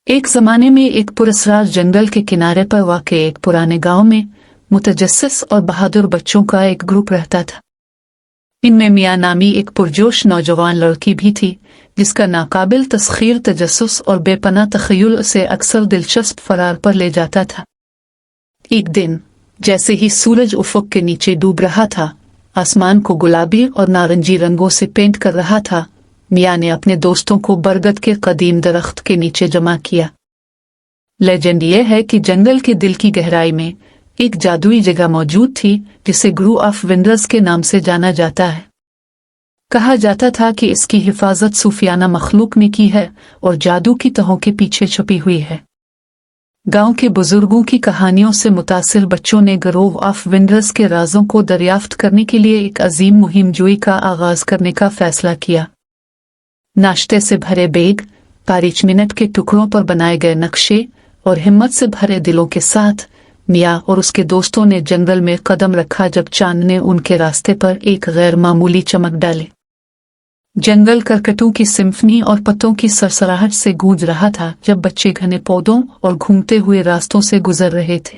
एक ज़माने में एक पुरस्कार जंगल के किनारे पर वाक़ एक पुराने गांव में मुतजस्सिस और बहादुर बच्चों का एक ग्रुप रहता था। इनमें मियाँ नामी एक पुरजोश नौजवान लड़की भी थी, जिसका नाकाबिल तस्खीर तजस्सुस और बेपनाह तख़य्युल उसे अक्सर दिलचस्प फरार पर ले जाता था। एक दिन जैसे ही सूरज उफ़क़ के नीचे डूब रहा था, आसमान को गुलाबी और नारंगी रंगों से पेंट कर रहा था, मियाँ ने अपने दोस्तों को बरगद के कदीम दरख्त के नीचे जमा किया। लेजेंड ये है कि जंगल के दिल की गहराई में एक जादुई जगह मौजूद थी, जिसे ग्रू ऑफ विंडर्स के नाम से जाना जाता है। कहा जाता था कि इसकी हिफाजत सूफियाना मखलूक ने की है और जादू की तहों के पीछे छुपी हुई है। गांव के बुजुर्गों की कहानियों से मुतासिर बच्चों ने ग्रोव ऑफ विंडर्स के राजों को दरियाफ्त करने के लिए एक अजीम मुहिम जोई का आगाज करने का फैसला किया। नाश्ते से भरे बैग, पारिचमिनट के टुकड़ों पर बनाए गए नक्शे और हिम्मत से भरे दिलों के साथ मियाँ और उसके दोस्तों ने जंगल में कदम रखा जब चांद ने उनके रास्ते पर एक गैर मामूली चमक डाली। जंगल करकटों की सिम्फनी और पत्तों की सरसराहट से गूंज रहा था जब बच्चे घने पौधों और घूमते हुए रास्तों से गुजर रहे थे।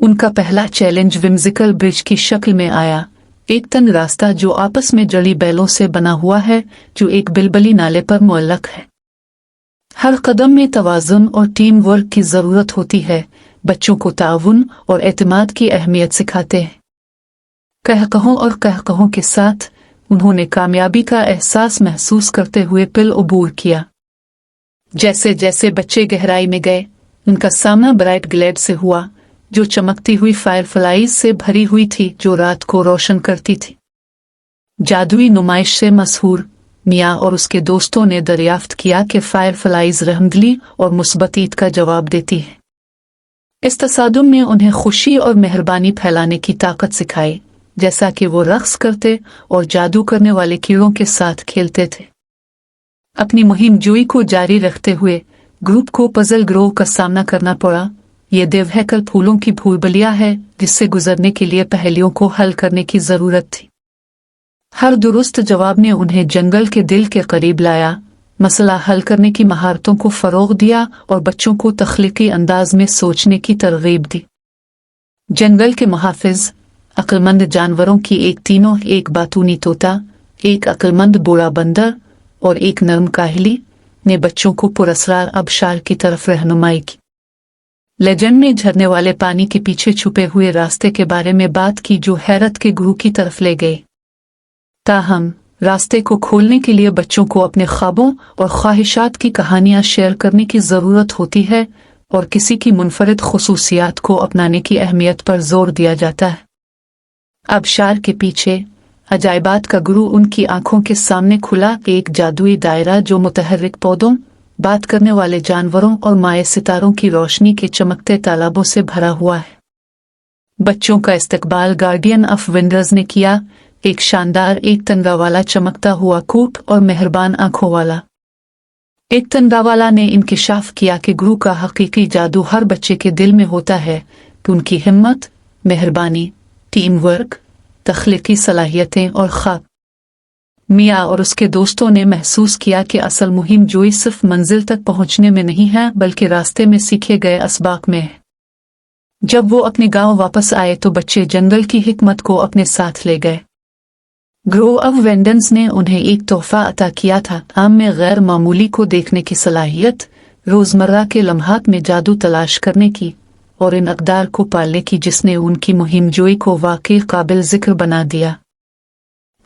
उनका पहला चैलेंज विम्जिकल ब्रिज की शक्ल में आया, एक तंग रास्ता जो आपस में जड़ी बैलों से बना हुआ है, जो एक बिलबली नाले पर मुअल्लक है। हर कदम में तवाज़ुन और टीम वर्क की ज़रूरत होती है, बच्चों को ताउन और एतमाद की अहमियत सिखाते हैं। कहकहों और कहकहों के साथ उन्होंने कामयाबी का एहसास महसूस करते हुए पिल अबूर किया। जैसे जैसे बच्चे गहराई में गए, उनका सामना ब्राइट ग्लेड से हुआ, जो चमकती हुई फायरफ्लाइज से भरी हुई थी, जो रात को रोशन करती थी। जादुई नुमाइश से मशहूर मियाँ और उसके दोस्तों ने दरियाफ्त किया कि फायरफ्लाइज रहमदिली और मुस्बतीत का जवाब देती है। इस तसादुम ने उन्हें खुशी और मेहरबानी फैलाने की ताकत सिखाई, जैसा कि वो रक्स करते और जादू करने वाले कीड़ों के साथ खेलते थे। अपनी मुहिम जोई को जारी रखते हुए ग्रुप को पजल ग्रोव का सामना करना पड़ा। ये देवहैकल फूलों की भूलभुलैया है, जिससे गुजरने के लिए पहेलियों को हल करने की जरूरत थी। हर दुरुस्त जवाब ने उन्हें जंगल के दिल के करीब लाया, मसला हल करने की महारतों को फरोग दिया और बच्चों को तख्लीकी अंदाज में सोचने की तरगीब दी। जंगल के मुहाफिज, अक्लमंद जानवरों की एक तीनों, एक बातूनी तोता, एक अक्लमंद बूढ़ा बंदर और एक नर्म काहिली, ने बच्चों को पुरस्कार अबशार की तरफ रहनुमाई की। लेजेंड ने झरने वाले पानी के पीछे छुपे हुए रास्ते के बारे में बात की, जो हैरत के गुरु की तरफ ले गए। ताहम रास्ते को खोलने के लिए बच्चों को अपने ख्वाबों और ख्वाहिशात की कहानियां शेयर करने की ज़रूरत होती है और किसी की मुनफरिद खुसूसियात को अपनाने की अहमियत पर जोर दिया जाता है। आबशार के पीछे अजायबात का गुरु उनकी आंखों के सामने खुला एक जादुई दायरा, जो मुतहर्रिक पौधों, बात करने वाले जानवरों और माए सितारों की रोशनी के चमकते तालाबों से भरा हुआ है। बच्चों का इस्तकबाल गार्डियन ऑफ विंडर्स ने किया, एक शानदार, एक तनगा वाला, चमकता हुआ कोट और मेहरबान आंखों वाला। एक तनगा वाला ने इंकिशाफ किया कि गुरु का हकीकी जादू हर बच्चे के दिल में होता है, कि उनकी हिम्मत, मेहरबानी, टीम वर्क, तख्लीकी सलाहियतें और ख्वाब। मियाँ और उसके दोस्तों ने महसूस किया कि असल मुहिम जोई सिर्फ मंजिल तक पहुंचने में नहीं है, बल्कि रास्ते में सीखे गए असबाक में है। जब वो अपने गांव वापस आए तो बच्चे जंगल की हिकमत को अपने साथ ले गए। ग्रोव ऑफ विंडर्स ने उन्हें एक तोहफा अता किया था, आम में गैर मामूली को देखने की सलाहियत, रोजमर्रा के लम्हात में जादू तलाश करने की और इन अक़दार को पालने की, जिसने उनकी मुहिम जोई को वाकई काबिल जिक्र बना दिया।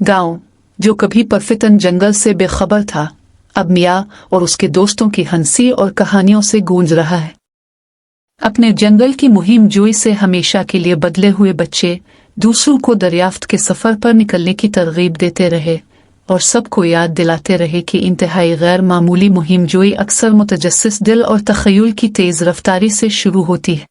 गांव, जो कभी परफितन जंगल से बेखबर था, अब मियाँ और उसके दोस्तों की हंसी और कहानियों से गूंज रहा है। अपने जंगल की मुहिम जोई से हमेशा के लिए बदले हुए बच्चे दूसरों को दरियाफ्त के सफर पर निकलने की तरगीब देते रहे और सबको याद दिलाते रहे कि इंतहाई गैर मामूली मुहिम जोई अक्सर मुतजस्सिस दिल और तख़य्युल की तेज रफ्तारी से शुरू होती है।